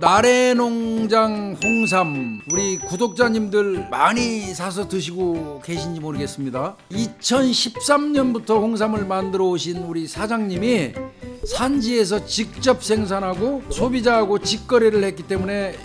나래농장 홍삼 우리 구독자님들 많이 사서 드시고 계신지 모르겠습니다. 2013년부터 홍삼을 만들어 오신 우리 사장님이 산지에서 직접 생산하고 소비자하고 직거래를 했기 때문에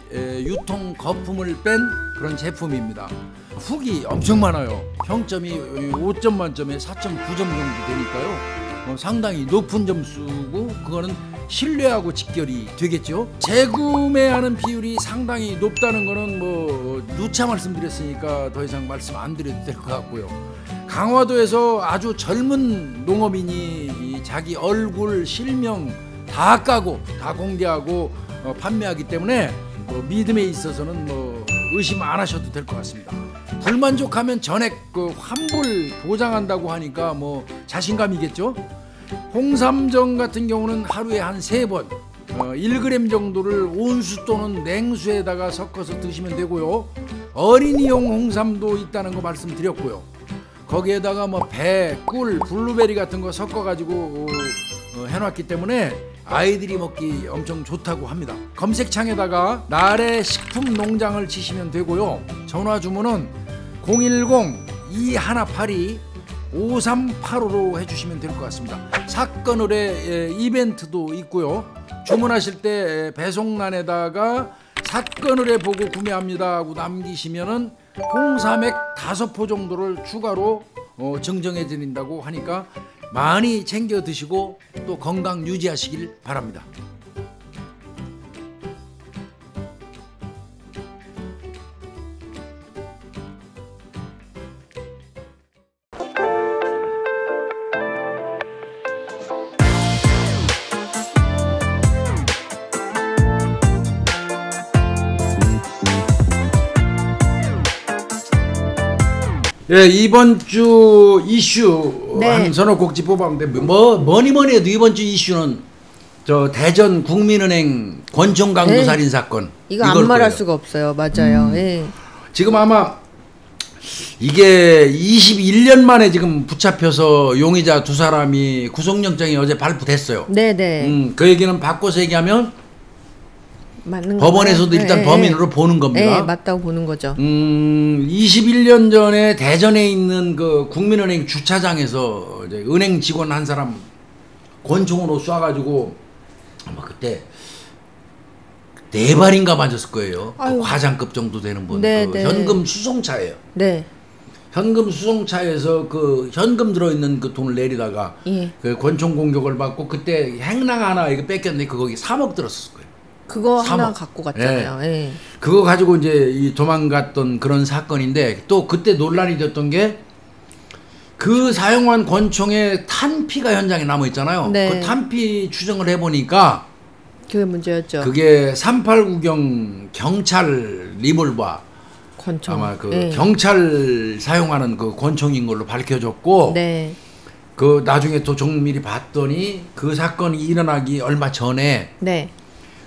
유통 거품을 뺀 그런 제품입니다. 후기 엄청 많아요. 평점이 5점 만점에 4.9점 정도 되니까요. 상당히 높은 점수고 그거는 신뢰하고 직결이 되겠죠. 재구매하는 비율이 상당히 높다는 거는 뭐 누차 말씀드렸으니까 더 이상 말씀 안 드려도 될 것 같고요. 강화도에서 아주 젊은 농업인이 자기 얼굴 실명 다 까고 다 공개하고 판매하기 때문에 믿음에 있어서는 의심 안 하셔도 될 것 같습니다. 불만족하면 전액 환불 보장한다고 하니까 자신감이겠죠. 홍삼정 같은 경우는 하루에 한 3번 1g 정도를 온수 또는 냉수에다가 섞어서 드시면 되고요. 어린이용 홍삼도 있다는 거 말씀드렸고요. 거기에다가 배, 꿀, 블루베리 같은 거 섞어 가지고 해놨기 때문에 아이들이 먹기 엄청 좋다고 합니다. 검색창에다가 나래 식품농장을 치시면 되고요. 전화 주문은 010-2182-5385로 해주시면 될 것 같습니다. 사건을의 이벤트도 있고요. 주문하실 때 배송란에다가 사건을해 보고 구매합니다 하고 남기시면은 홍삼액 5포 정도를 추가로 증정해 드린다고 하니까 많이 챙겨 드시고 또 건강 유지하시길 바랍니다. 예, 이번 주 이슈 한 서너 곡지 뽑았는데 뭐니 해도 이번 주 이슈는 저 대전 국민은행 권총 강도 살인 사건. 이거 안 말할 수가 없어요. 맞아요. 예. 지금 아마 이게 21년 만에 지금 붙잡혀서 용의자 2사람이 구속영장이 어제 발부됐어요. 네네. 그 얘기는 바꿔서 얘기하면 맞는 법원에서도 일단 범인으로 보는 겁니다. 네, 맞다고 보는 거죠. 21년 전에 대전에 있는 그 국민은행 주차장에서 이제 은행 직원 한 사람 권총으로 쏴가지고 아마 그때 4발인가 맞았을 거예요. 그 과장급 정도 되는 분. 네, 그 현금 수송차예요. 네. 현금 수송차에서 그 현금 들어있는 그 돈을 내리다가 그 권총 공격을 받고 그때 행랑 하나 이거 뺏겼는데 그거 3억 들었을 거예요. 그거 3억. 하나 갖고 갔잖아요. 네. 예. 그거 가지고 이제 이 도망갔던 그런 사건인데 또 그때 논란이 됐던 게 그 사용한 권총에 탄피가 현장에 남아 있잖아요. 네. 그 탄피 추정을 해보니까 그게 문제였죠. 그게 389경 경찰 리볼버 권총. 아마 그 경찰 사용하는 그 권총인 걸로 밝혀졌고 네. 그 나중에 또 정밀히 봤더니 그 사건이 일어나기 얼마 전에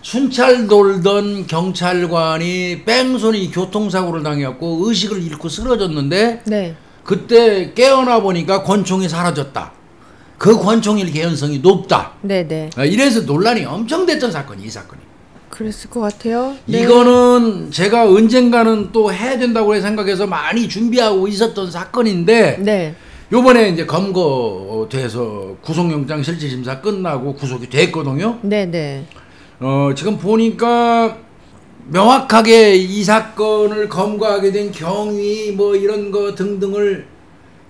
순찰 돌던 경찰관이 뺑소니 교통사고를 당해갖고 의식을 잃고 쓰러졌는데 그때 깨어나 보니까 권총이 사라졌다. 그 권총일 개연성이 높다. 네네. 이래서 논란이 엄청 됐던 사건이 이 사건이. 그랬을 것 같아요. 이거는 제가 언젠가는 또 해야 된다고 생각해서 많이 준비하고 있었던 사건인데 요번에 이제 검거돼서 구속영장 실질심사 끝나고 구속이 됐거든요. 네네. 지금 보니까 명확하게 이 사건을 검거하게 된 경위 이런 거 등등을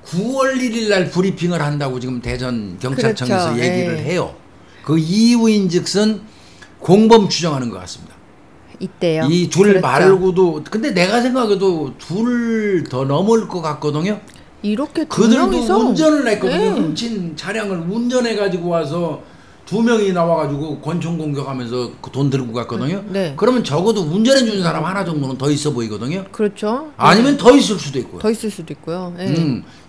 9월 1일 날 브리핑을 한다고 지금 대전 경찰청에서 얘기를 해요. 그 이유인즉슨 공범 추정하는 것 같습니다. 있대요. 이 둘 말고도 근데 내가 생각해도 둘 더 넘을 것 같거든요. 이렇게 그들도 운전을 했거든요. 훔친 차량을 운전해 가지고 와서 2명이 나와가지고 권총 공격하면서 그 돈 들고 갔거든요. 그러면 적어도 운전해 주는 사람 하나 정도는 더 있어 보이거든요. 그렇죠. 아니면 더 있을 수도 있고요. 더 있을 수도 있고요.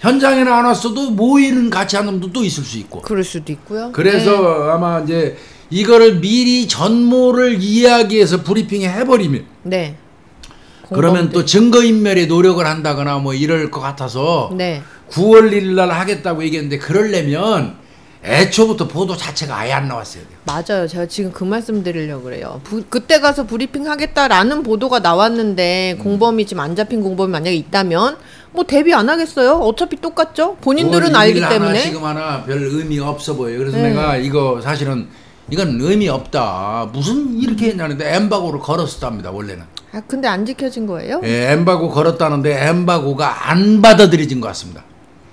현장에는 안 왔어도 모의는 같이 한 놈도 또 있을 수 있고. 그럴 수도 있고요. 그래서 아마 이제 이거를 미리 전모를 이야기해서 브리핑 해버리면 그러면 또 증거인멸에 노력을 한다거나 이럴 것 같아서 9월 1일 날 하겠다고 얘기했는데 그러려면 애초부터 보도 자체가 아예 안 나왔어야 돼요. 맞아요. 제가 지금 그 말씀 드리려고 그래요. 그때 가서 브리핑 하겠다라는 보도가 나왔는데 공범이 지금 안 잡힌 공범이 만약에 있다면 뭐 대비 안 하겠어요? 어차피 똑같죠? 본인들은 알기 때문에. 지금 하나 별 의미가 없어 보여요. 그래서 내가 이거 사실은 이건 의미 없다. 무슨 이렇게 했냐는데 엠바고를 걸었었답니다. 원래는. 아 근데 안 지켜진 거예요? 예, 엠바고 걸었다는데 엠바고가 안 받아들여진 것 같습니다.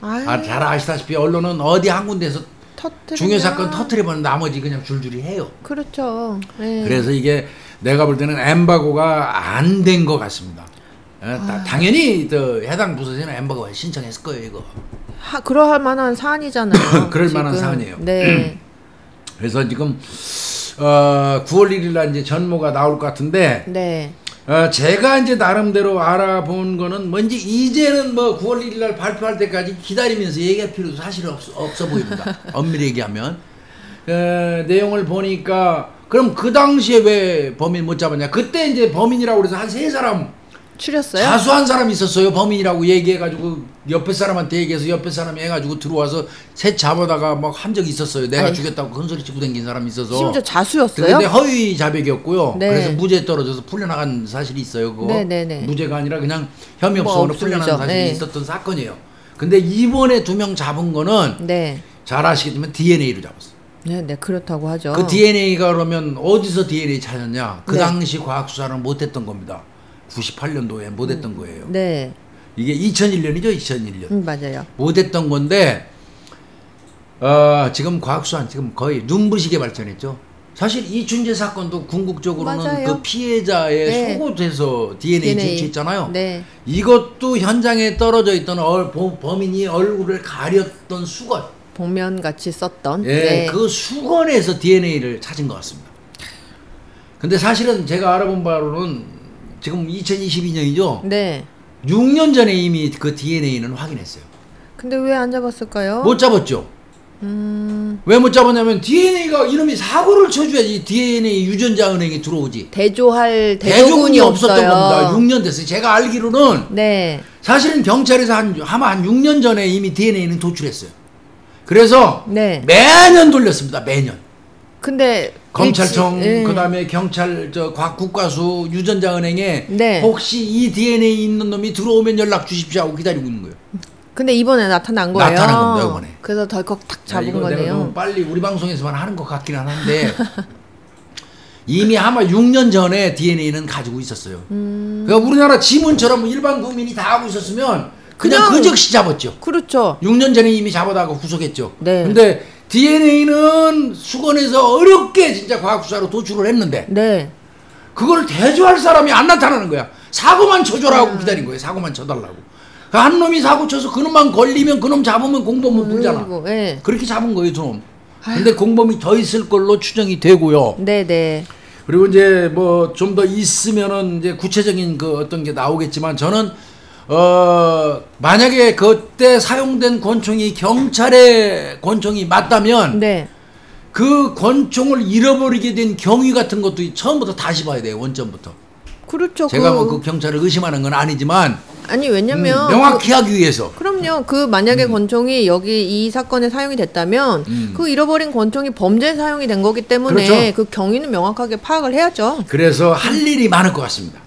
잘 아시다시피 언론은 어디 한 군데에서 중요 사건 터뜨려버리면 나머지 그냥 줄줄이 해요. 그렇죠. 네. 그래서 이게 내가 볼 때는 엠바고가 안 된 것 같습니다. 당연히 해당 부서에는 엠바고가 신청했을 거예요. 이거. 그럴 만한 사안이잖아요. 그럴 만한 사안이에요. 네. 그래서 지금 9월 1일 날 이제 전모가 나올 것 같은데 네. 제가 이제 나름대로 알아본 거는 뭔지 이제는 뭐 9월 1일 날 발표할 때까지 기다리면서 얘기할 필요도 사실 없어 보입니다. 엄밀히 얘기하면 내용을 보니까 그럼 그 당시에 왜 범인 못 잡았냐? 그때 이제 범인이라고 그래서 한 3사람 추렸어요? 자수한 사람이 있었어요. 범인이라고 얘기해가지고 옆에 사람한테 얘기해서 옆에 사람이 해가지고 들어와서 셋 잡아다가 막 한 적이 있었어요. 내가 죽였다고 큰소리 치고 댕긴 사람이 있어서. 심지어 자수였어요? 근데 허위 자백이었고요. 네. 그래서 무죄 떨어져서 풀려나간 사실이 있어요. 그거. 네네네. 무죄가 아니라 그냥 혐의 없어서 풀려나간 사실이 네. 있었던 사건이에요. 근데 이번에 2명 잡은 거는 네. 잘 아시겠지만 DNA로 잡았어요. 네, 그렇다고 하죠. 그 DNA가 그러면 어디서 DNA 찾았냐? 그 네. 당시 과학수사는 못했던 겁니다. 98년도에 못했던 거예요. 네. 이게 2001년이죠, 2001년. 맞아요. 못했던 건데 지금 과학수사는 지금 거의 눈부시게 발전했죠. 사실 이춘재 사건도 궁극적으로는 맞아요. 그 피해자의 네. 속옷에서 DNA 제출했잖아요. 네. 이것도 현장에 떨어져 있던 범인이 얼굴을 가렸던 수건. 복면 같이 썼던. 예, 네. 그 수건에서 DNA를 찾은 것 같습니다. 근데 사실은 제가 알아본 바로는 지금 2022년이죠. 네. 6년 전에 이미 그 DNA는 확인했어요. 근데 왜 안 잡았을까요? 못 잡았죠. 왜 못 잡았냐면 DNA가 이놈이 사고를 쳐줘야지 DNA 유전자 은행에 들어오지. 대조할 대조군이 없었던 없어요. 겁니다. 6년 됐어요. 제가 알기로는 네. 사실은 경찰에서 아마 한 6년 전에 이미 DNA는 도출했어요. 그래서 네. 매년 돌렸습니다. 매년. 근데 검찰청 네. 그다음에 경찰 국가수 유전자 은행에 네. 혹시 이 DNA 있는 놈이 들어오면 연락 주십시오 하고 기다리고 있는 거예요. 근데 이번에 나타난 거예요. 나타난 겁니다, 이번에. 그래서 덜컥 탁 잡은 이거 거네요. 내가 좀 빨리 우리 방송에서만 하는 것 같긴 한데 이미 아마 6년 전에 DNA는 가지고 있었어요. 그러니까 우리나라 지문처럼 일반 국민이 다 하고 있었으면 그냥 그 즉시 잡았죠. 그렇죠. 6년 전에 이미 잡아다가 구속했죠. 네. 근데 DNA는 수건에서 어렵게 진짜 과학수사로 도출을 했는데 네. 그걸 대조할 사람이 안 나타나는 거야. 사고만 쳐줘라고 기다린 거예요. 사고만 쳐달라고. 그러니까 한 놈이 사고 쳐서 그놈만 걸리면 그놈 잡으면 공범은 불잖아. 네. 그렇게 잡은 거예요, 두 놈. 근데 공범이 더 있을 걸로 추정이 되고요. 네네. 그리고 이제 뭐 좀 더 있으면은 이제 구체적인 그 어떤 게 나오겠지만 저는 만약에 그때 사용된 권총이 경찰의 권총이 맞다면 네. 그 권총을 잃어버리게 된 경위 같은 것도 처음부터 다시 봐야 돼요. 원점부터. 그렇죠. 제가 뭐 그 경찰을 의심하는 건 아니지만 아니 왜냐면 명확히 하기 위해서. 그럼요. 그 만약에 권총이 여기 이 사건에 사용이 됐다면 그 잃어버린 권총이 범죄에 사용이 된 거기 때문에 그렇죠. 그 경위는 명확하게 파악을 해야죠. 그래서 할 일이 많을 것 같습니다.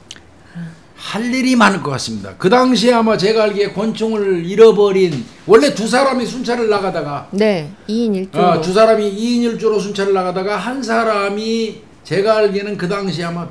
할 일이 많을 것 같습니다. 그 당시에 아마 제가 알기에 권총을 잃어버린 원래 두 사람이 순찰을 나가다가 네. 2인 1조로. 두 사람이 2인 1조로 순찰을 나가다가 한 사람이 제가 알기에는 그 당시에 아마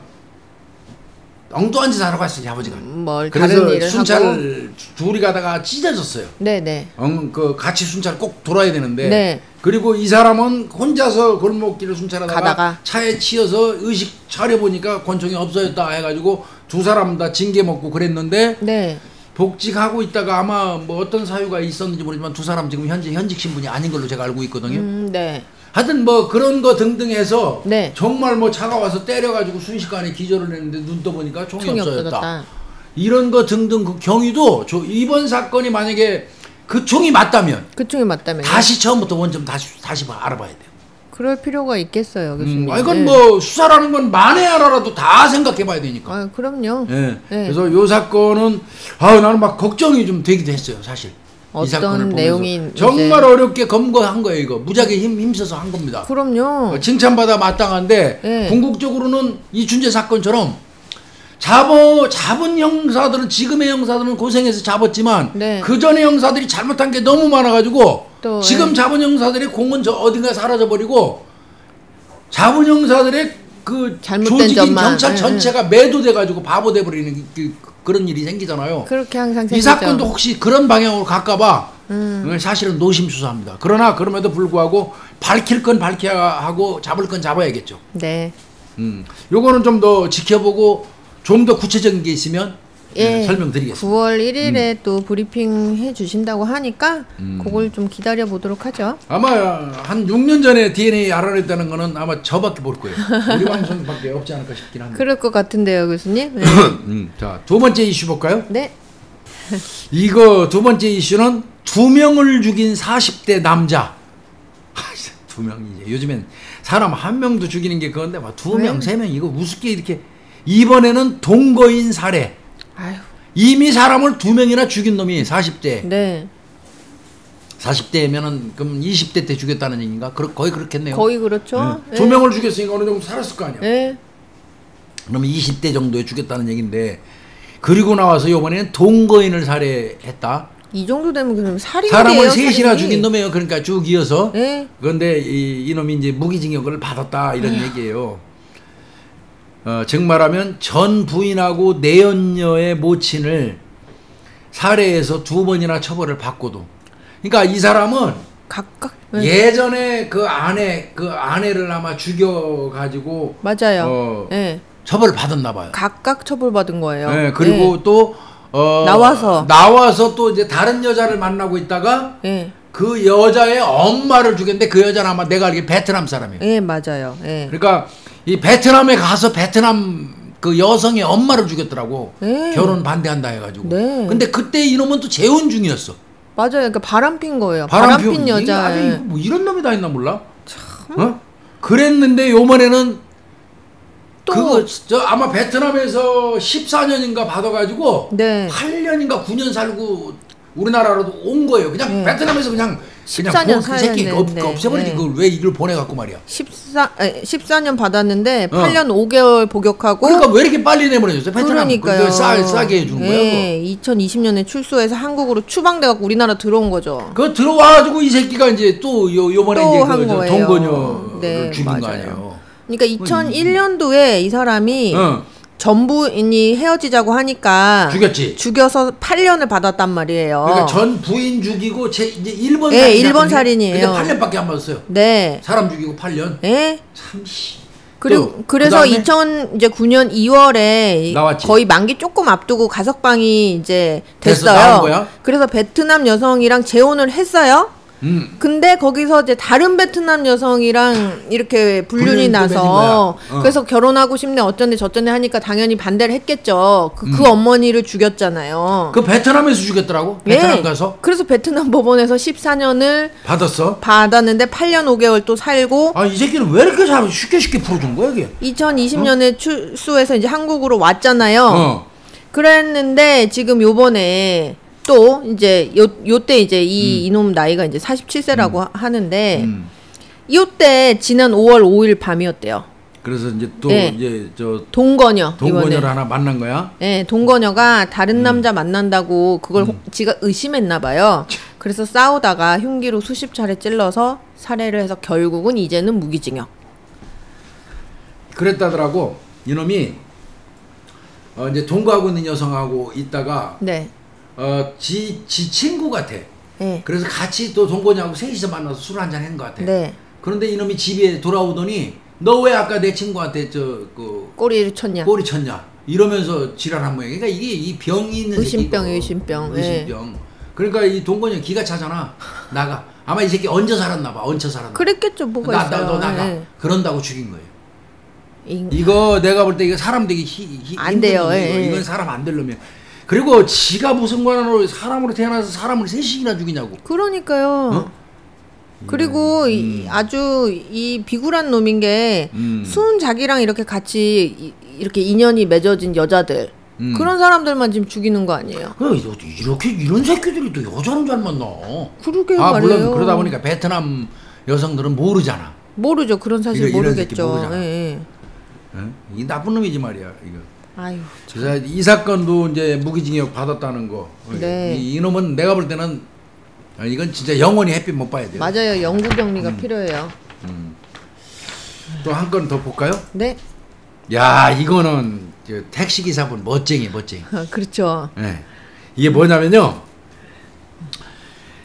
엉뚱한 짓 하러 갔어요. 아버지가. 뭘 그래서 다른 일을 순찰을 둘이 가다가 찢어졌어요. 네네. 그 같이 순찰 꼭 돌아야 되는데 네. 그리고 이 사람은 혼자서 골목길을 순찰하다가 가다가. 차에 치여서 의식 차려보니까 권총이 없어졌다 해가지고 두 사람 다 징계 먹고 그랬는데 네. 복직하고 있다가 아마 뭐 어떤 사유가 있었는지 모르지만 두 사람 지금 현재 현직 신분이 아닌 걸로 제가 알고 있거든요. 네. 하여튼 뭐 그런 거 등등 해서 네. 정말 뭐 차가 와서 때려가지고 순식간에 기절을 했는데 눈 떠보니까 총이 없어졌다. 이런 거 등등 그 경위도 이번 사건이 만약에 그 총이 맞다면 그 총이 맞다면 다시 처음부터 원점 다시 알아봐야 돼요. 그럴 필요가 있겠어요, 교수님. 이건 뭐 수사라는 건 만에 하나라도 다 생각해봐야 되니까. 그럼요. 예. 네. 그래서 요 사건은 나는 막 걱정이 좀 되기도 했어요, 사실. 이 사건을 어떤 보면서. 내용이 정말 어렵게 검거한 거예요. 이거 무지하게 힘써서 한 겁니다. 그럼요. 칭찬받아 마땅한데 네. 궁극적으로는 이춘재 사건처럼 잡은 형사들은 지금의 형사들은 고생해서 잡았지만 네. 그 전에 형사들이 잘못한 게 너무 많아가지고 또, 지금 잡은 형사들의 공은 저 어딘가 사라져버리고 잡은 형사들의 그 잘못된 조직인 점만. 경찰 전체가 매도돼가지고 바보 돼버리는 그런 일이 생기잖아요. 그렇게 항상 생기죠. 이 사건도 혹시 그런 방향으로 갈까봐 사실은 노심수사합니다. 그러나 그럼에도 불구하고 밝힐 건 밝혀야 하고 잡을 건 잡아야겠죠. 네. 요거는 좀 더 지켜보고 좀 더 구체적인 게 있으면 예, 설명드리겠습니다. 9월 1일에 또 브리핑 해주신다고 하니까 그걸 좀 기다려 보도록 하죠. 아마 한 6년 전에 DNA 알아냈다는 거는 아마 저밖에 볼 거예요. 우리 방송밖에 없지 않을까 싶긴 한데. 그럴 것 같은데요, 교수님. 네. 자, 두 번째 이슈 볼까요? 네. 이거 두 번째 이슈는 2명을 죽인 40대 남자. 2명이지. 요즘엔 사람 한 명도 죽이는 게 그건데 막 2명, 3명 이거 우습게 이렇게. 이번에는 동거인 살해. 아유. 이미 사람을 2명이나 죽인 놈이 40대. 네. 40대면은 그럼 20대 때 죽였다는 얘기인가? 거의 그렇겠네요. 거의 그렇죠. 네. 2명을 죽였으니까 어느 정도 살았을 거 아니야. 네. 그러면 20대 정도에 죽였다는 얘기인데 그리고 나와서 이번에는 동거인을 살해했다. 이 정도 되면 그럼 살인이에요. 사람을 셋이나 죽인 놈이에요. 그러니까 쭉 이어서. 네. 그런데 이놈이 이제 무기징역을 받았다 이런 얘기예요. 즉 말하면 전 부인하고 내연녀의 모친을 살해해서 2번이나 처벌을 받고도. 그러니까 이 사람은 각각 예전에 그 아내를 아마 죽여가지고 맞아요. 네. 처벌을 받았나 봐요. 각각 처벌받은 거예요. 네, 그리고 네. 또 나와서 또 이제 다른 여자를 만나고 있다가 네. 그 여자의 엄마를 죽였는데 그 여자는 아마 내가 알기로 베트남 사람이에요. 네, 맞아요. 네. 그러니까 이 베트남에 가서 베트남 그 여성의 엄마를 죽였더라고. 네. 결혼 반대한다 해가지고. 네. 근데 그때 이놈은 또 재혼 중이었어. 맞아요. 그러니까 바람핀 거예요. 바람핀 여자. 아주 뭐 이런 놈이 다 있나 몰라. 참. 그랬는데 요번에는 또 아마 베트남에서 14년인가 받아가지고 네. 8년인가 9년 살고 우리나라로 온 거예요. 그냥 네. 베트남에서 그냥 14년 그 새끼 없애버리지. 네. 그걸 왜 이걸 보내갖고 말이야. 14년 받았는데 8년 5개월 복역하고. 그러니까 왜 이렇게 빨리 내보내줬어요? 베트남. 그러니까요. 싸게 해주는 거야. 네, 2020년에 출소해서 한국으로 추방돼갖고 우리나라 들어온 거죠. 그 들어와가지고 이 새끼가 이제 또 요번에 또 이제 한 거예요. 동거녀를 네, 죽인 맞아요. 거 아니에요. 그러니까 2001년도에 이 사람이 어. 전부인이 헤어지자고 하니까 죽였지. 죽여서 8년을 받았단 말이에요. 그러니까 전 부인 죽이고 이제 1번 네, 살인. 1번 살인이에요. 근데 8년밖에 안 받았어요. 네. 사람 죽이고 8년. 네. 참 씨. 그리고 그래서 그다음에 2009년 2월에 나왔지. 거의 만기 조금 앞두고 가석방이 이제 됐어, 됐어요. 나온 거야? 그래서 베트남 여성이랑 재혼을 했어요. 근데 거기서 이제 다른 베트남 여성이랑 이렇게 불륜이 불륜이 또 나서 맺은 거야. 그래서 결혼하고 싶네 어쩐데 저쩐데 하니까 당연히 반대를 했겠죠. 그 어머니를 죽였잖아요. 그 베트남에서 죽였더라고. 예. 베트남 가서 그래서 베트남 법원에서 14년을 받았어. 받았는데 8년 5개월 또 살고 아, 이 새끼는 왜 이렇게 쉽게 풀어준 거야 이게? 2020년에 출소해서 이제 한국으로 왔잖아요. 그랬는데 지금 요번에 또 이제 요때 이제 이놈 나이가 이제 47세라고 하는데 요때 지난 5월 5일 밤이었대요. 그래서 이제 또 네. 이제 저 동거녀 동거녀를 이번에. 하나 만난 거야. 네, 동거녀가 다른 남자 만난다고 그걸 지가 의심했나 봐요. 그래서 싸우다가 흉기로 수십 차례 찔러서 살해를 해서 결국은 이제는 무기징역. 그랬다더라고. 이놈이 이제 동거하고 있는 여성하고 있다가 네. 지 친구 같아. 네. 그래서 같이 또 동거녀하고 셋이서 만나서 술 한잔 한 것 같아. 네. 그런데 이놈이 집에 돌아오더니 너 왜 아까 내 친구한테 꼬리를 쳤냐. 꼬리 쳤냐 이러면서 지랄한 모양. 그러니까 이게 이 병이 있는 의심병, 새끼고. 의심병. 의심병. 그러니까 이 동거녀 기가 차잖아. 나가. 아마 이 새끼 얹어 살았나 봐. 얹혀 살았나. 그랬겠죠. 뭐가 있어요. 너 나가. 네. 그런다고 죽인 거예요. 이거 내가 볼 때 이거 사람 되기 안 돼요. 이건 사람 안 되려면. 그리고 지가 무슨 관으로 사람으로 태어나서 사람을 셋이나 죽이냐고. 그러니까요. 그리고 아주 이 비굴한 놈인 게 순 자기랑 이렇게 같이 이렇게 인연이 맺어진 여자들 그런 사람들만 지금 죽이는 거 아니에요? 이렇게 이런 새끼들이 또 여자는 잘 만나. 그러게요, 아, 말이에요. 물론 그러다 보니까 베트남 여성들은 모르잖아. 모르죠. 그런 사실 이런 새끼 모르겠죠. 모르잖아. 예. 이 나쁜 놈이지 말이야 이거. 아유. 그래서 이 사건도 이제 무기징역 받았다는 거. 네. 이 놈은 내가 볼 때는 이건 진짜 영원히 햇빛 못 봐야 돼요. 맞아요. 영구 격리가 필요해요. 또 한 건 더 볼까요? 네. 야, 이거는 택시 기사분 멋쟁이. 그렇죠. 네. 이게 뭐냐면요.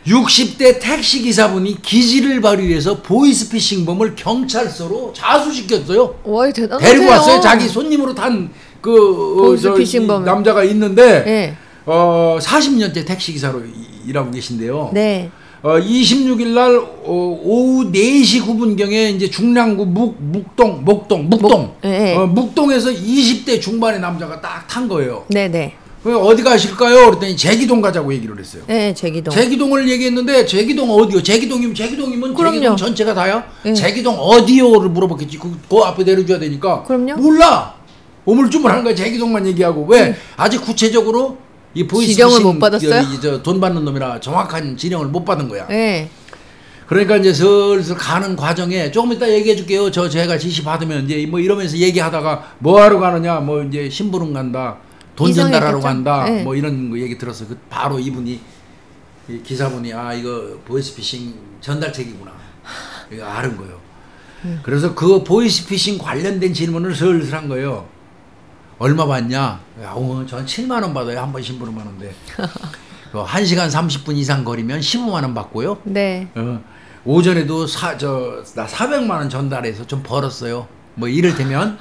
60대 택시 기사분이 기지를 발휘해서 보이스피싱범을 경찰서로 자수시켰어요. 와, 대단하세요. 데리고 왔어요. 자기 손님으로 탄 보이스피싱범 남자가 있는데 네. 40년째 택시 기사로 일하고 계신데요. 네. 26일 날 오후 4시 9분경에 이제 중랑구 목동 네. 묵동에서 20대 중반의 남자가 딱 탄 거예요. 네네. 어디 가실까요? 그랬더니 제기동 가자고 얘기를 했어요. 네, 제기동. 제기동을 얘기했는데 제기동 어디요? 제기동이면 그럼요. 제기동 전체가 다야? 네. 제기동 어디요를 물어봤겠지. 그 앞에 내려줘야 되니까. 그럼요. 몰라. 오물쭈물하는 거야. 제기동만 얘기하고. 왜? 아직 구체적으로 이 지령을 못 받았어요? 돈 받는 놈이라 정확한 지령을 못 받은 거야. 네. 그러니까 이제 슬슬 가는 과정에 조금 이따 얘기해 줄게요. 제가 지시 받으면 이제 뭐 이러면서 얘기하다가 뭐 하러 가느냐, 뭐 이제 심부름 간다, 돈 전달하러 간다, 네. 뭐 이런 거 얘기 들어서 바로 이분이 이 기사분이 이거 보이스피싱 전달책이구나 이거 아는 거예요. 그래서 그 보이스피싱 관련된 질문을 슬슬 한 거예요. 얼마 받냐? 전 7만 원 받아요. 한 번 심부름하는데 1시간 30분 이상 거리면 15만 원 받고요. 네. 오전에도 나 400만 원 전달해서 좀 벌었어요. 뭐 이를테면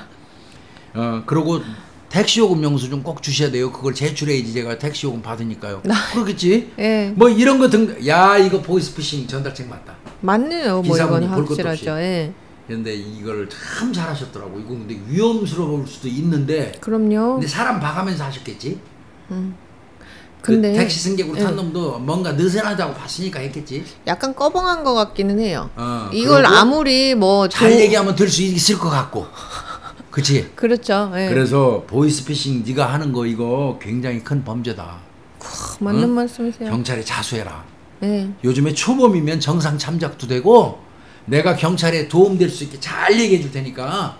그러고 택시요금 영수증 꼭 주셔야 돼요. 그걸 제출해야지 제가 택시요금 받으니까요. 그렇겠지? 네. 뭐 이런 거 이거 보이스피싱 전달책 맞다. 맞네요. 뭐 이건 확실하죠. 예. 그런데 이걸 참 잘하셨더라고. 이거 근데 위험스러울 수도 있는데. 그럼요. 근데 사람 봐가면서 하셨겠지. 근데 그 택시 승객으로 탄 놈도 뭔가 느슨하다고 봤으니까 했겠지. 약간 꺼벙한 것 같기는 해요. 이걸 그리고 아무리 뭐 잘 얘기하면 들 수 있을 것 같고. 그치? 그렇죠. 예. 그래서 보이스피싱 네가 하는 거 이거 굉장히 큰 범죄다. 맞는 말씀이세요. 경찰에 자수해라. 예. 요즘에 초범이면 정상 참작도 되고 내가 경찰에 도움될 수 있게 잘 얘기해 줄 테니까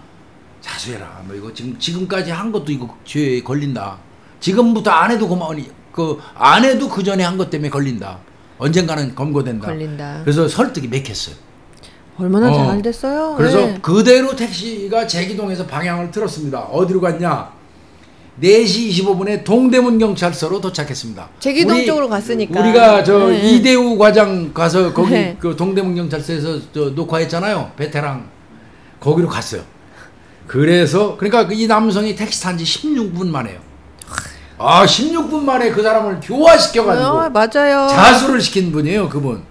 자수해라. 뭐 이거 지금까지 한 것도 이거 죄에 걸린다. 지금부터 안 해도 고마우니 안 해도 그 전에 한 것 때문에 걸린다. 언젠가는 검거된다. 걸린다. 그래서 설득이 맥혔어요. 얼마나 잘 됐어요. 그래서 네. 그대로 택시가 제기동에서 방향을 틀었습니다. 어디로 갔냐? 4시 25분에 동대문 경찰서로 도착했습니다. 제기동 쪽으로 갔으니까. 우리가 이대우 과장 가서 거기 네. 그 동대문 경찰서에서 녹화했잖아요. 베테랑 거기로 갔어요. 그래서 그러니까 이 남성이 택시 탄 지 16분 만에요. 16분 만에 그 사람을 교화시켜가지고 맞아요. 자수를 시킨 분이에요, 그분.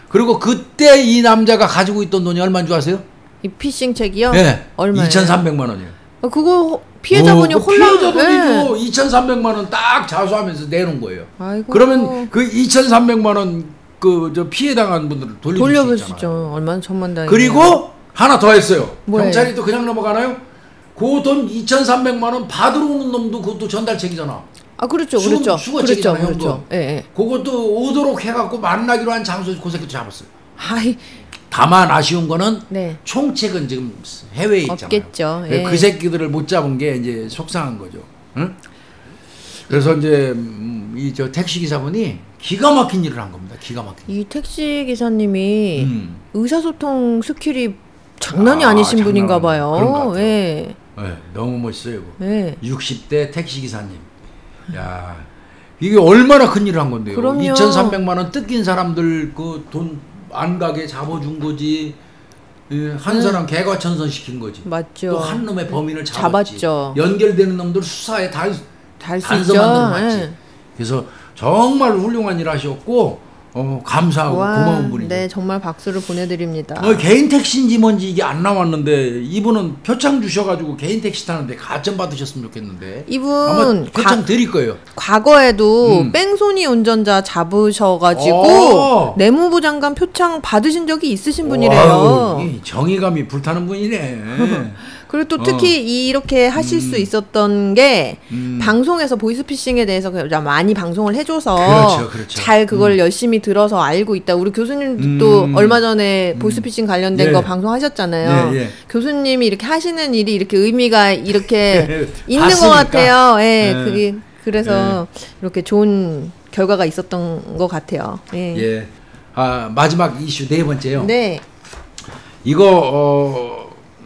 그리고 그때 이 남자가 가지고 있던 돈이 얼마인 줄 아세요? 이 피싱 책이요? 네, 얼마예요? 2,300만 원이에요. 그거 피해자분이 피해자분이고 2,300만 원 딱 자수하면서 내놓은 거예요. 아이고. 그러면 그 2,300만 원 피해당한 분들을 돌려줄 수 있잖아요. 얼마나 천만다행이에요. 그리고 하나 더 했어요. 뭐예요? 경찰이 또 그냥 넘어가나요? 그 돈 2,300만 원 받으러 오는 놈도 그것도 전달책이잖아. 그렇죠. 수거책이잖아요. 그렇죠. 예, 예. 그것도 오도록 해갖고 만나기로 한 장소에서 그 새끼도 잡았어요. 아이, 다만 아쉬운 거는 네. 총책은 지금 해외에 있잖아요. 없겠죠. 예. 그 새끼들을 못 잡은 게 이제 속상한 거죠. 응? 그래서 이제 이 택시 기사분이 기가 막힌 일을 한 겁니다. 기가 막힌. 이 택시 기사님이 의사소통 스킬이 장난이 아니신 분인가 봐요. 그런 것 같아요. 예. 네, 너무 멋있어요. 이거. 예. 60대 택시 기사님. 야, 이게 얼마나 큰 일을 한 건데요. 그럼요. 2,300만 원 뜯긴 사람들 그 돈 안 가게 잡아준 거지. 한 사람 개과천선 시킨 거지. 맞죠. 또 한 놈의 범인을 잡았지. 잡았죠. 연결되는 놈들 수사에 달수 단서 있죠. 만들어 놨지. 예. 그래서 정말 훌륭한 일 하셨고 감사하고 고마운 분이죠. 네, 정말 박수를 보내드립니다. 개인 택시인지 뭔지 이게 안 나왔는데 이분은 표창 주셔가지고 개인 택시 타는데 가점 받으셨으면 좋겠는데 이분 아마 표창 드릴 거예요. 과거에도 뺑소니 운전자 잡으셔가지고 내무부 장관 표창 받으신 적이 있으신 분이래요. 정의감이 불타는 분이네. 그리고 또 특히 이렇게 하실 수 있었던 게 방송에서 보이스피싱에 대해서 많이 방송을 해줘서 그렇죠. 잘 그걸 열심히 들어서 알고 있다. 우리 교수님도 또 얼마 전에 보이스피싱 관련된 거 방송하셨잖아요. 교수님이 이렇게 하시는 일이 이렇게 의미가 이렇게 있는 것 같아요. 그게 그래서 이렇게 좋은 결과가 있었던 것 같아요. 마지막 이슈 네 번째요. 네.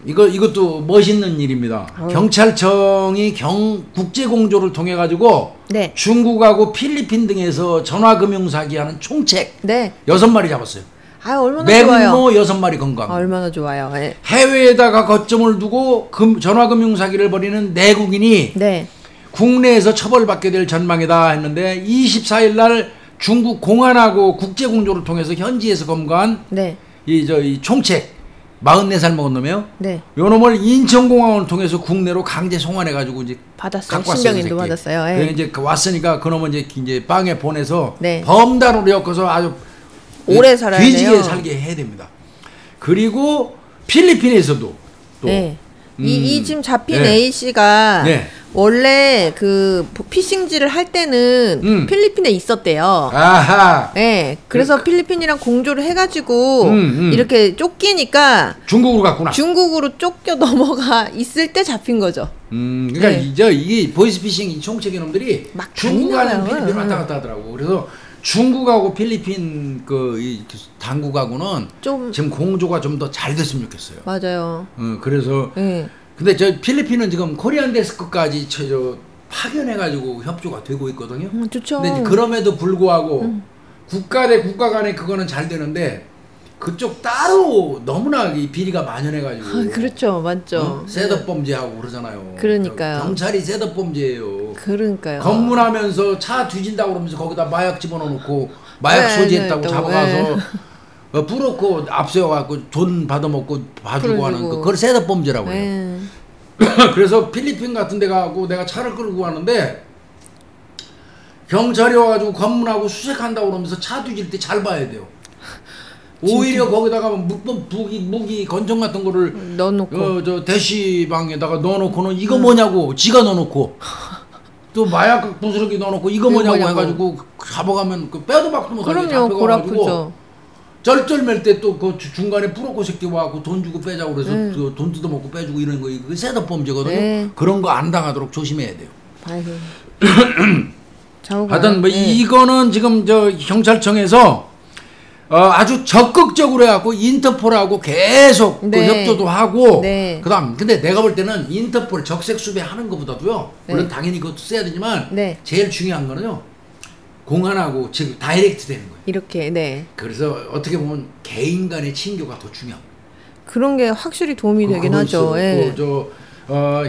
이것도 멋있는 일입니다. 경찰청이 국제공조를 통해 가지고 중국하고 필리핀 등에서 전화금융사기하는 총책 6마리 잡았어요. 얼마나 좋아요. 매국노 6마리 건강. 얼마나 좋아요. 해외에다가 거점을 두고 전화금융사기를 벌이는 내국인이 국내에서 처벌받게 될 전망이다 했는데 24일 날 중국 공안하고 국제공조를 통해서 현지에서 검거한 이 총책 44살 먹은 놈이에요. 요 놈을 인천공항을 통해서 국내로 강제 송환해가지고 이제 받았어요. 신병인도 받았어요. 그래 이제 왔으니까 그놈은 이제 빵에 보내서 범단으로 엮어서 아주 오래 살아야 돼요. 뒤지게 살게 해야 됩니다. 그리고 필리핀에서도 또 이 지금 잡힌 A 씨가 원래 그 피싱질을 할 때는 필리핀에 있었대요. 그래서 필리핀이랑 공조를 해가지고 이렇게 쫓기니까 중국으로 갔구나. 중국으로 쫓겨 넘어가 있을 때 잡힌 거죠. 그러니까 이게 보이스피싱 이 총책이 놈들이 막 중국하고 필리핀 왔다 갔다 하더라고. 그래서 중국하고 필리핀 이 당국하고는 지금 공조가 좀 더 잘 됐으면 좋겠어요. 맞아요. 그래서 근데 저 필리핀은 지금 코리안 데스크까지 파견해가지고 협조가 되고 있거든요. 좋죠. 근데 그럼에도 불구하고 국가 대 국가 간에 그거는 잘 되는데 그쪽 따로 너무나 이 비리가 만연해가지고. 그렇죠, 맞죠. 셋업 범죄하고 그러잖아요. 그러니까요. 경찰이 셋업 범죄예요. 그러니까요. 검문하면서 차 뒤진다고 그러면서 거기다 마약 집어넣고 마약 소지했다고 잡아가서 부놓고 앞세워갖고 돈 받아먹고 봐주고 하는 그걸 셋업 범죄라고 해요. 그래서 필리핀 같은 데 가고 내가 차를 끌고 가는데 경찰이 와가지고 검문하고 수색한다고 그러면서 차 뒤질 때 잘 봐야 돼요. 오히려 거기다가 무기 건정 같은 거를 넣어놓고 저 대시방에다가 넣어놓고는 이거 뭐냐고 지가 넣어놓고 또 마약 부스러기 넣어놓고 이거 뭐냐고 해가지고 잡아가면 빼도 박도 못하게 잡혀가지고 쩔쩔맬 때 또 그 중간에 뿌놓고 새끼 와갖고 돈 주고 빼자고 그래서 돈 뜯어먹고 빼주고 이런 거 이거 셋업 범죄거든요. 그런 거 안 당하도록 조심해야 돼요. 하여튼 이거는 지금 저 경찰청에서 아주 적극적으로 해갖고 인터폴하고 계속 그 협조도 하고 그다음 근데 내가 볼 때는 인터폴 적색 수배하는 것보다도요 물론 당연히 그것도 써야 되지만 제일 중요한 거는요 공안하고 즉 다이렉트 되는 거예요. 이렇게 그래서 어떻게 보면 개인 간의 친교가 더 중요합니다. 그런 게 확실히 도움이 되긴 하죠.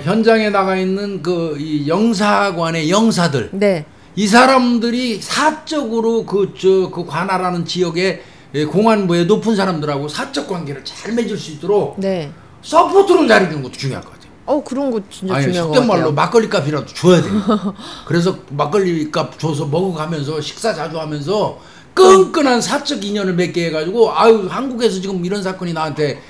현장에 나가 있는 이 영사관의 영사들 이 사람들이 사적으로 그 관할하는 지역의 공안부의 높은 사람들하고 사적 관계를 잘 맺을 수 있도록 서포트를 잘해주는 것도 중요할 것 같아요. 그런 거 진짜 중요한 것 같아요. 속된 말로 막걸리 값이라도 줘야 돼요. 그래서 막걸리 값 줘서 먹어가면서 식사 자주 하면서 끈끈한 사적 인연을 맺게 해가지고 한국에서 지금 이런 사건이 나한테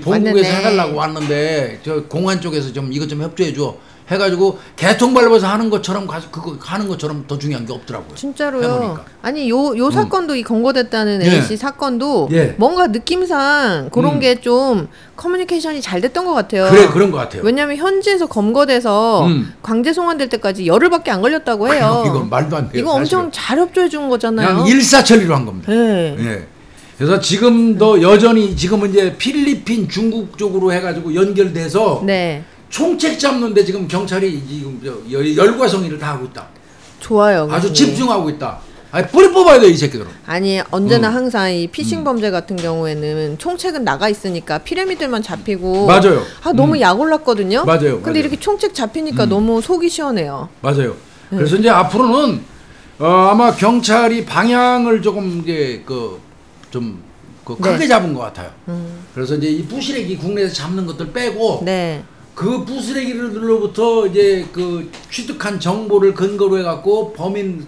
본국에서 해달라고 왔는데 저 공안 쪽에서 좀 이것 좀 협조해줘 해가지고 개통 밟아서 하는 것처럼 그거 하는 것처럼 더 중요한 게 없더라고요. 진짜로요. 해보니까. 아니 요 사건도 이 검거됐다는 A씨 사건도 뭔가 느낌상 그런 게 좀 커뮤니케이션이 잘 됐던 것 같아요. 그런 것 같아요. 왜냐하면 현지에서 검거돼서 강제 송환될 때까지 열흘밖에 안 걸렸다고 해요. 이거 말도 안 돼요. 이거 엄청 잘 협조해 준 거잖아요. 그냥 일사천리로 한 겁니다. 그래서 지금도 여전히 지금은 이제 필리핀 중국 쪽으로 해가지고 연결돼서 총책 잡는데 지금 경찰이 지금 열과성의를 다 하고 있다. 좋아요. 아주 집중하고 있다. 뿌리 뽑아야 돼 이 새끼들은. 아니 언제나 항상 이 피싱 범죄 같은 경우에는 총책은 나가 있으니까 피라미들만 잡히고 맞아요. 너무 약 올랐거든요. 맞아요. 근데 이렇게 총책 잡히니까 너무 속이 시원해요. 맞아요. 그래서 이제 앞으로는 아마 경찰이 방향을 조금 이제 좀 크게 잡은 것 같아요. 그래서 이제 이 부시래기 국내에서 잡는 것들 빼고 그 부스레기들로부터 이제 취득한 정보를 근거로 해갖고 범인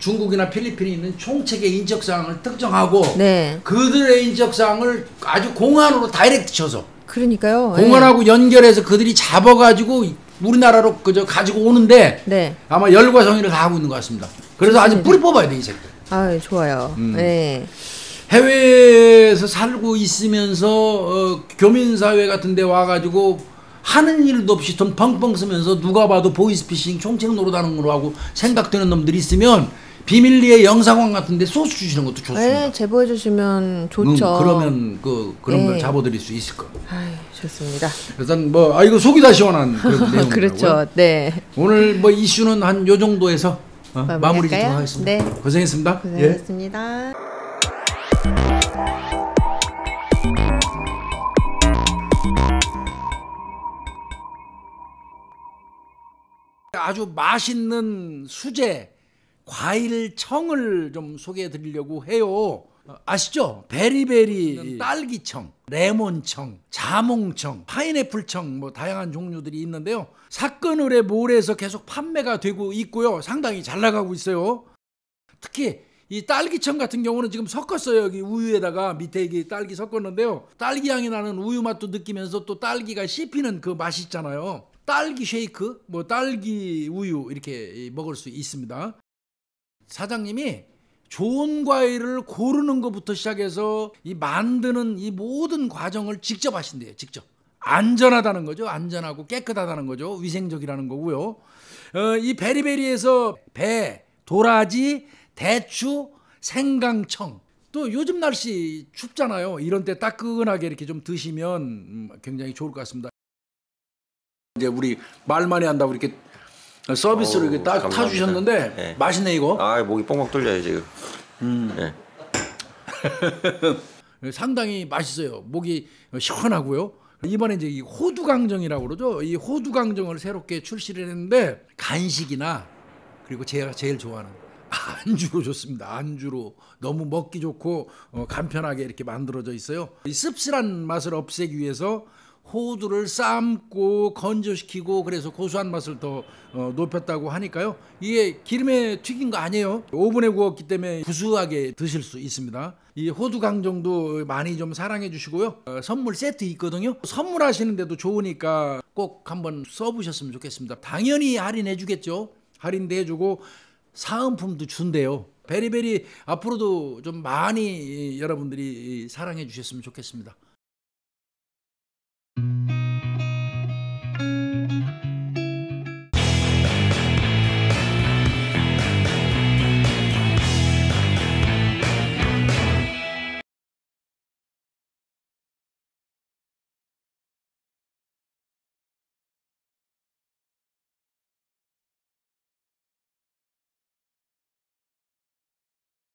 중국이나 필리핀에 있는 총책의 인적사항을 특정하고 그들의 인적사항을 아주 공안으로 다이렉트 쳐서 그러니까요. 공안하고 연결해서 그들이 잡아가지고 우리나라로 그저 가지고 오는데 네. 아마 열과 성의를 다 하고 있는 것 같습니다. 그래서 아주 좋습니다. 뿌리 뽑아야 돼, 이 새끼들. 아, 좋아요. 네. 해외에서 살고 있으면서 교민사회 같은 데 와가지고 하는 일도 없이 돈 펑펑 쓰면서 누가 봐도 보이스피싱 총책 노릇하는 거로 하고 생각되는 놈들이 있으면 비밀리에 영상관 같은 데 소스 주시는 것도 좋습니다. 네, 제보해 주시면 좋죠. 그러면 그런 걸 네. 잡아드릴 수 있을 거예요. 아유, 좋습니다. 일단 뭐 이거 속이 다 시원한 그런 내용이고요. 그렇죠. 네. 오늘 뭐 이슈는 한 요 정도에서 마무리 짓도록 마무리할까요? 하겠습니다. 네. 고생했습니다. 예. 고생하셨습니다. 아주 맛있는 수제 과일청을 좀 소개해 드리려고 해요. 아시죠? 베리베리 딸기청, 레몬청, 자몽청, 파인애플청 뭐 다양한 종류들이 있는데요. 사건 의뢰 몰에서 계속 판매가 되고 있고요. 상당히 잘 나가고 있어요. 특히 이 딸기청 같은 경우는 지금 섞었어요. 여기 우유에다가 밑에 이게 딸기 섞었는데요. 딸기 향이 나는 우유 맛도 느끼면서 또 딸기가 씹히는 그 맛이 있잖아요. 딸기 쉐이크, 뭐 딸기 우유 이렇게 먹을 수 있습니다. 사장님이 좋은 과일을 고르는 것부터 시작해서 이 만드는 이 모든 과정을 직접 하신대요. 직접. 안전하다는 거죠. 안전하고 깨끗하다는 거죠. 위생적이라는 거고요. 이 베리베리에서 배, 도라지, 대추, 생강청. 또 요즘 날씨 춥잖아요. 이런 때 따끈하게 이렇게 좀 드시면 굉장히 좋을 것 같습니다. 이제 우리 말 많이 한다고 이렇게 서비스로 이렇게 딱 감사합니다. 타주셨는데 네. 맛있네 이거. 아, 목이 뻥뻥 뚫려요 지금. 네. 상당히 맛있어요. 목이 시원하고요. 이번에 이제 이 호두강정이라고 그러죠. 이 호두강정을 새롭게 출시를 했는데 간식이나 그리고 제가 제일 좋아하는 안주로 좋습니다. 안주로 너무 먹기 좋고 간편하게 이렇게 만들어져 있어요. 이 씁쓸한 맛을 없애기 위해서 호두를 삶고 건조시키고 그래서 고소한 맛을 더 높였다고 하니까요. 이게 기름에 튀긴 거 아니에요. 오븐에 구웠기 때문에 구수하게 드실 수 있습니다. 이 호두 강정도 많이 좀 사랑해 주시고요. 선물 세트 있거든요. 선물하시는데도 좋으니까 꼭 한번 써보셨으면 좋겠습니다. 당연히 할인해 주겠죠. 할인도 해주고 사은품도 준대요. 베리베리 앞으로도 좀 많이 여러분들이 사랑해 주셨으면 좋겠습니다.